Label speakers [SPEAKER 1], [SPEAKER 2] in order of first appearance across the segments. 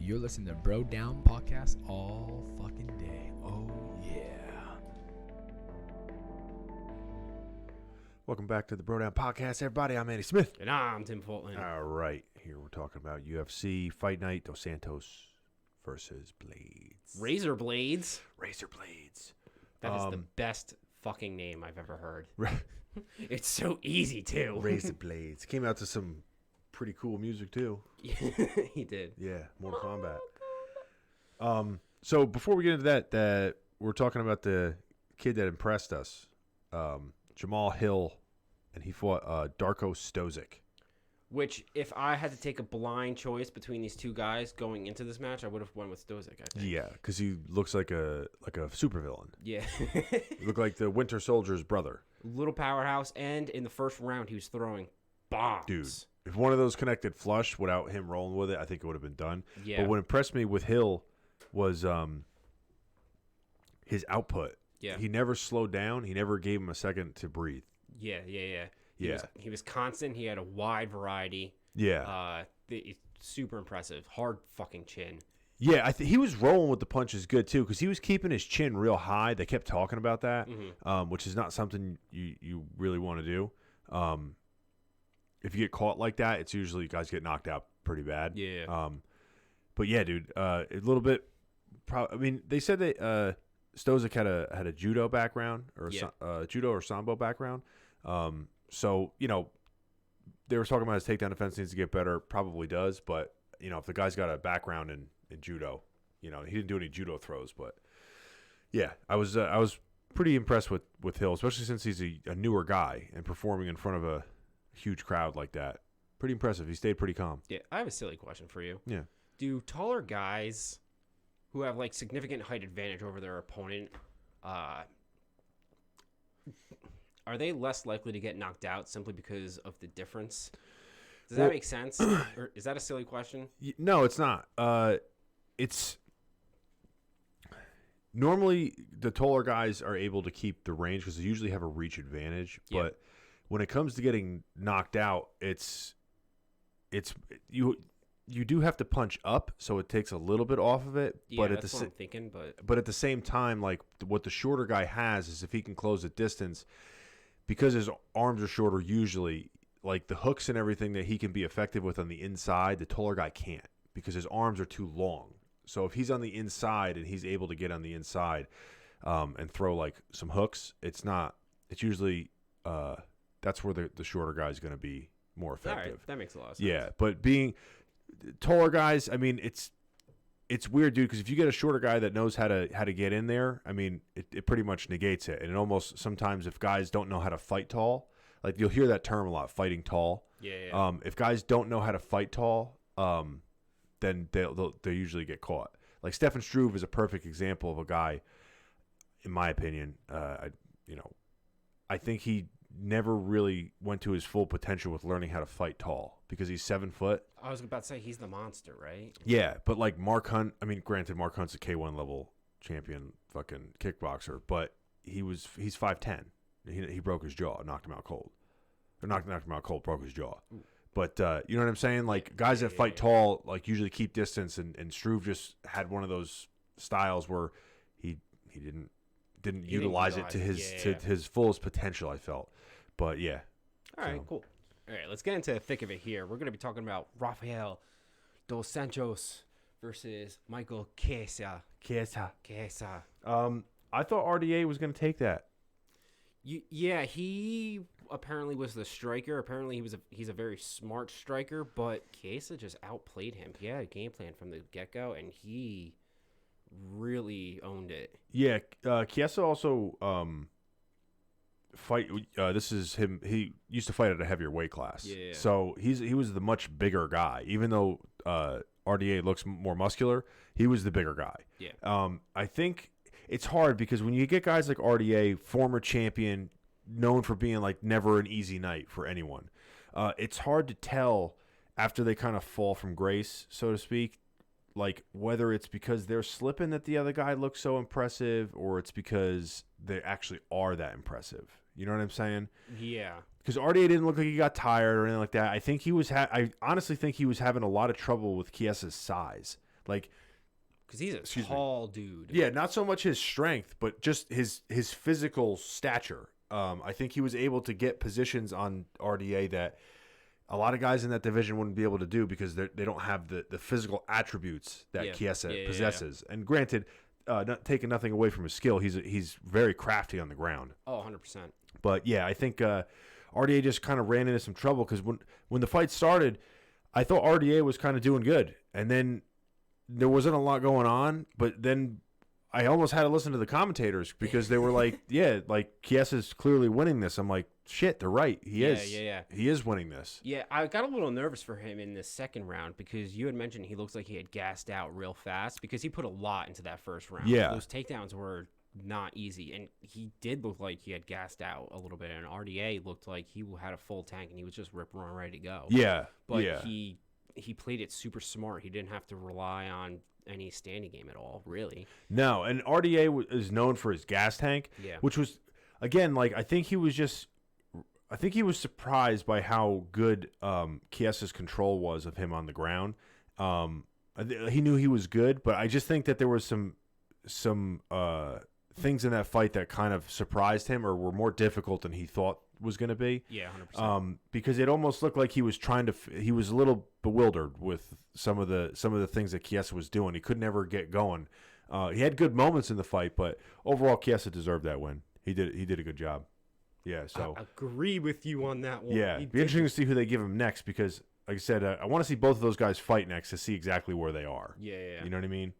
[SPEAKER 1] You're listening to Bro Down Podcast all fucking day. Oh, yeah.
[SPEAKER 2] Welcome back to the Bro Down Podcast, everybody. I'm Andy Smith.
[SPEAKER 3] And I'm Tim Fulton.
[SPEAKER 2] All right. Here we're talking about UFC Fight Night, Dos Santos versus Blaydes.
[SPEAKER 3] Razor Blaydes.
[SPEAKER 2] Razor Blaydes.
[SPEAKER 3] That is the best fucking name I've ever heard. It's so easy, too.
[SPEAKER 2] Razor Blaydes. Came out to some pretty cool music, too.
[SPEAKER 3] He did.
[SPEAKER 2] Yeah, Mortal Kombat. So before we get into that we're talking about the kid that impressed us, Jamal Hill, and he fought Darko Stozic.
[SPEAKER 3] Which, if I had to take a blind choice between these two guys going into this match, I would have won with Stozic, I think.
[SPEAKER 2] Yeah, because he looks like a supervillain.
[SPEAKER 3] Yeah.
[SPEAKER 2] He looked like the Winter Soldier's brother.
[SPEAKER 3] Little powerhouse, and in the first round, he was throwing bombs.
[SPEAKER 2] Dude, if one of those connected flush without him rolling with it, I think it would have been done.
[SPEAKER 3] Yeah.
[SPEAKER 2] But what impressed me with Hill was his output.
[SPEAKER 3] Yeah.
[SPEAKER 2] He never slowed down. He never gave him a second to breathe.
[SPEAKER 3] Yeah.
[SPEAKER 2] Yeah.
[SPEAKER 3] He was constant. He had a wide variety.
[SPEAKER 2] Yeah.
[SPEAKER 3] Super impressive. Hard fucking chin.
[SPEAKER 2] Yeah, he was rolling with the punches good, too, because he was keeping his chin real high. They kept talking about that, which is not something you really want to do. If you get caught like that, it's usually guys get knocked out pretty bad.
[SPEAKER 3] Yeah.
[SPEAKER 2] But, yeah, dude, a little bit I mean, they said that Stozic had a judo background or judo or sambo background. So, you know, they were talking about his takedown defense needs to get better. Probably does, but, you know, if the guy's got a background in judo, you know, he didn't do any judo throws, but yeah, I was pretty impressed with Hill, especially since he's a newer guy and performing in front of a huge crowd like that. Pretty impressive. He stayed pretty calm.
[SPEAKER 3] Yeah, I have a silly question for you.
[SPEAKER 2] Yeah.
[SPEAKER 3] Do taller guys who have like significant height advantage over their opponent, are they less likely to get knocked out simply because of the difference? Does that make sense? Or is that a silly question?
[SPEAKER 2] No, it's not. It's normally the taller guys are able to keep the range because they usually have a reach advantage.
[SPEAKER 3] Yeah.
[SPEAKER 2] But when it comes to getting knocked out, it's you do have to punch up, so it takes a little bit off of it.
[SPEAKER 3] Yeah,
[SPEAKER 2] but
[SPEAKER 3] that's what I'm thinking.
[SPEAKER 2] But at the same time, like what the shorter guy has is if he can close the distance, because his arms are shorter usually. Like the hooks and everything that he can be effective with on the inside, the taller guy can't because his arms are too long. So if he's on the inside and he's able to get on the inside and throw like some hooks, it's usually that's where the shorter guy is going to be more effective.
[SPEAKER 3] All right, that makes a lot of sense.
[SPEAKER 2] Yeah, but being taller guys, I mean, it's weird, dude, because if you get a shorter guy that knows how to get in there, I mean, it pretty much negates it. And it almost sometimes if guys don't know how to fight tall, like you'll hear that term a lot, fighting tall.
[SPEAKER 3] Yeah.
[SPEAKER 2] If guys don't know how to fight tall, then they usually get caught. Like Stefan Struve is a perfect example of a guy, in my opinion. I think he never really went to his full potential with learning how to fight tall because he's 7 foot.
[SPEAKER 3] I was about to say he's the monster, right?
[SPEAKER 2] Yeah, but like Mark Hunt, I mean, granted, Mark Hunt's a K1 level champion, fucking kickboxer, but he's 5'10". He broke his jaw, knocked him out cold. Or knocked him out cold, broke his jaw. Ooh. But you know what I'm saying? Like guys that fight tall, like usually keep distance, and Struve just had one of those styles where he didn't utilize it to his fullest potential. I felt, but yeah.
[SPEAKER 3] All right, cool. All right, let's get into the thick of it here. We're gonna be talking about Rafael Dos Santos versus Michael Chiesa.
[SPEAKER 2] Chiesa.
[SPEAKER 3] I
[SPEAKER 2] thought RDA was gonna take that.
[SPEAKER 3] Yeah, he apparently was the striker. Apparently he's a very smart striker, but Chiesa just outplayed him. He had a game plan from the get-go, and he really owned it.
[SPEAKER 2] Yeah, Chiesa also fight. This is him. He used to fight at a heavier weight class.
[SPEAKER 3] Yeah.
[SPEAKER 2] So he was the much bigger guy. Even though RDA looks more muscular, he was the bigger guy.
[SPEAKER 3] Yeah.
[SPEAKER 2] I think it's hard because when you get guys like RDA, former champion, known for being like never an easy night for anyone, it's hard to tell after they kind of fall from grace, so to speak, like whether it's because they're slipping that the other guy looks so impressive or it's because they actually are that impressive. You know what I'm saying?
[SPEAKER 3] Yeah.
[SPEAKER 2] Because RDA didn't look like he got tired or anything like that. I think he was. I honestly think he was having a lot of trouble with Chiesa's size. Like,
[SPEAKER 3] because he's a tall dude.
[SPEAKER 2] Yeah, not so much his strength, but just his physical stature. I think he was able to get positions on RDA that a lot of guys in that division wouldn't be able to do because they don't have the physical attributes that Chiesa possesses. And granted, not taking nothing away from his skill, he's very crafty on the ground.
[SPEAKER 3] Oh, 100%.
[SPEAKER 2] But yeah, I think RDA just kind of ran into some trouble because when the fight started, I thought RDA was kind of doing good, and then there wasn't a lot going on. But then I almost had to listen to the commentators because they were like, "Yeah, like Chiesa's clearly winning this." I'm like, "Shit, they're right. He is. Yeah. He is winning this."
[SPEAKER 3] Yeah, I got a little nervous for him in the second round because you had mentioned he looks like he had gassed out real fast because he put a lot into that first round.
[SPEAKER 2] Yeah,
[SPEAKER 3] those takedowns were not easy, and he did look like he had gassed out a little bit, and RDA looked like he had a full tank and he was just ripping on ready to go.
[SPEAKER 2] Yeah,
[SPEAKER 3] but he played it super smart. He didn't have to rely on any standing game at all, really.
[SPEAKER 2] No, and RDA is known for his gas tank, which was, again, like I think he was surprised by how good Chiesa's control was of him on the ground. He knew he was good, but I just think that there was some things in that fight that kind of surprised him or were more difficult than he thought was going to be.
[SPEAKER 3] Yeah, 100%.
[SPEAKER 2] Because it almost looked like he was he was a little bewildered with some of the things that Chiesa was doing. He could never get going. He had good moments in the fight, but overall Chiesa deserved that win. He did a good job. Yeah, so
[SPEAKER 3] I agree with you on that one.
[SPEAKER 2] Yeah, it'd be interesting to see who they give him next because, like I said, I want to see both of those guys fight next to see exactly where they are.
[SPEAKER 3] Yeah.
[SPEAKER 2] You know what I mean?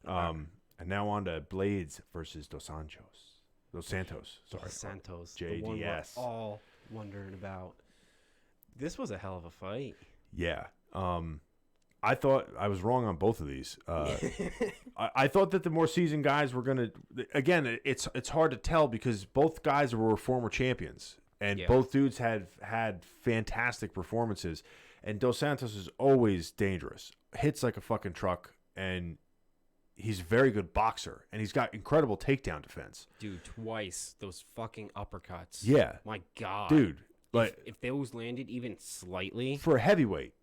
[SPEAKER 2] And now on to Blaydes versus Dos Santos. Sorry.
[SPEAKER 3] Santos.
[SPEAKER 2] JDS.
[SPEAKER 3] The one we're all wondering about. This was a hell of a fight.
[SPEAKER 2] Yeah. I thought I was wrong on both of these. I thought that the more seasoned guys were going to... Again, it's hard to tell because both guys were former champions. And both dudes had fantastic performances. And Dos Santos is always dangerous. Hits like a fucking truck. And he's a very good boxer. And he's got incredible takedown defense.
[SPEAKER 3] Dude, twice. Those fucking uppercuts.
[SPEAKER 2] Yeah.
[SPEAKER 3] My God.
[SPEAKER 2] Dude. Like
[SPEAKER 3] if those landed even slightly
[SPEAKER 2] for a heavyweight,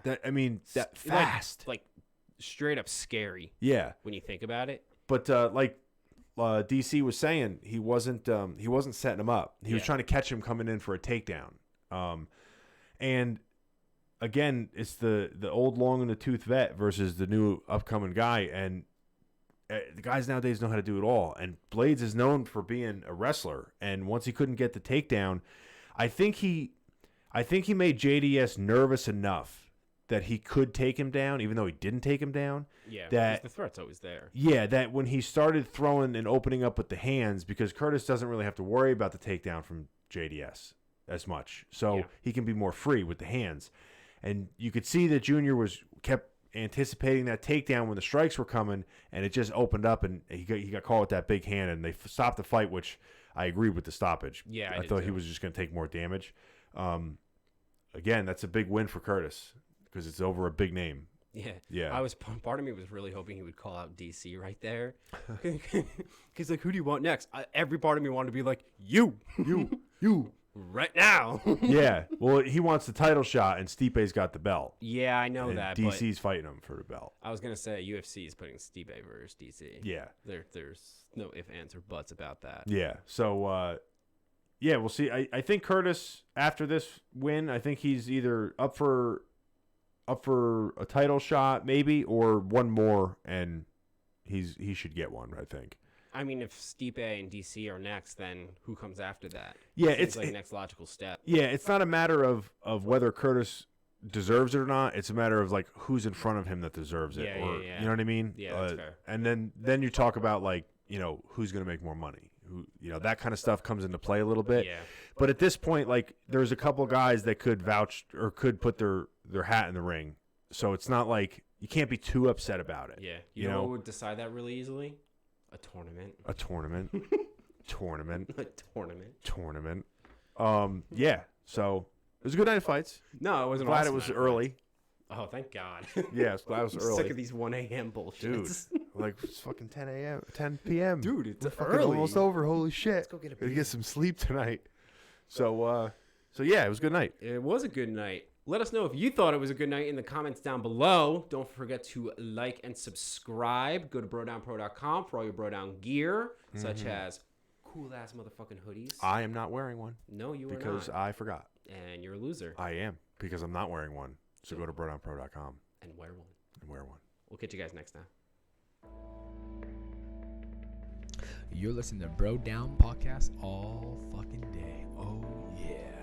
[SPEAKER 3] that
[SPEAKER 2] fast,
[SPEAKER 3] like straight up scary.
[SPEAKER 2] Yeah,
[SPEAKER 3] when you think about it.
[SPEAKER 2] But like DC was saying, he wasn't setting him up. He was trying to catch him coming in for a takedown. And again, it's the old long in the tooth vet versus the new upcoming guy, and the guys nowadays know how to do it all. And Blaydes is known for being a wrestler, and once he couldn't get the takedown. I think he made JDS nervous enough that he could take him down, even though he didn't take him down.
[SPEAKER 3] Yeah, because the threat's always there.
[SPEAKER 2] Yeah, that when he started throwing and opening up with the hands, because Curtis doesn't really have to worry about the takedown from JDS as much, so he can be more free with the hands. And you could see that Junior kept anticipating that takedown when the strikes were coming, and it just opened up, and he got caught with that big hand, and they stopped the fight, which. I agree with the stoppage.
[SPEAKER 3] Yeah,
[SPEAKER 2] I thought he was just going to take more damage. Again, that's a big win for Curtis because it's over a big name.
[SPEAKER 3] Yeah. Part of me was really hoping he would call out DC right there. Because like, who do you want next? Every part of me wanted to be like, you, right now.
[SPEAKER 2] Yeah. Well, he wants the title shot, and Stipe's got the belt.
[SPEAKER 3] Yeah, I know
[SPEAKER 2] and
[SPEAKER 3] that.
[SPEAKER 2] DC's fighting him for the belt.
[SPEAKER 3] I was gonna say UFC is putting Stipe versus DC.
[SPEAKER 2] Yeah.
[SPEAKER 3] There's no ifs, ands, or buts about that.
[SPEAKER 2] Yeah. So, we'll see. I think Curtis after this win, I think he's either up for a title shot, maybe, or one more, and he should get one. I think.
[SPEAKER 3] I mean, if Stipe and DC are next, then who comes after that?
[SPEAKER 2] Yeah,
[SPEAKER 3] it's like next logical step.
[SPEAKER 2] Yeah, it's not a matter of whether Curtis deserves it or not. It's a matter of like who's in front of him that deserves it.
[SPEAKER 3] Yeah.
[SPEAKER 2] You know what I mean?
[SPEAKER 3] Yeah, that's fair.
[SPEAKER 2] And then you talk about like who's going to make more money. Who that kind of stuff comes into play a little bit.
[SPEAKER 3] Yeah.
[SPEAKER 2] But at this point, like there's a couple guys that could vouch or could put their hat in the ring. So it's not like you can't be too upset about it.
[SPEAKER 3] Yeah. You know what would decide that really easily? A tournament.
[SPEAKER 2] Yeah. So it was a good night of fights.
[SPEAKER 3] No, it wasn't.
[SPEAKER 2] Glad it was early.
[SPEAKER 3] Oh, thank God.
[SPEAKER 2] Yeah, I was glad it was early.
[SPEAKER 3] Sick of these 1 a.m. bullshit.
[SPEAKER 2] Dude, like it's fucking 10 p.m.
[SPEAKER 3] Dude, it's
[SPEAKER 2] early. Almost over. Holy shit.
[SPEAKER 3] Let's go get a beer.
[SPEAKER 2] Gotta get some sleep tonight. So yeah, it was a good night.
[SPEAKER 3] It was a good night. Let us know if you thought it was a good night in the comments down below. Don't forget to like and subscribe. Go to brodownpro.com for all your Brodown gear, such as cool-ass motherfucking hoodies.
[SPEAKER 2] I am not wearing one.
[SPEAKER 3] No, you are not.
[SPEAKER 2] Because I forgot.
[SPEAKER 3] And you're a loser.
[SPEAKER 2] I am, because I'm not wearing one. So go to brodownpro.com.
[SPEAKER 3] And wear one.
[SPEAKER 2] And wear one.
[SPEAKER 3] We'll catch you guys next time.
[SPEAKER 1] You're listening to Bro Down Podcast all fucking day. Oh, yeah.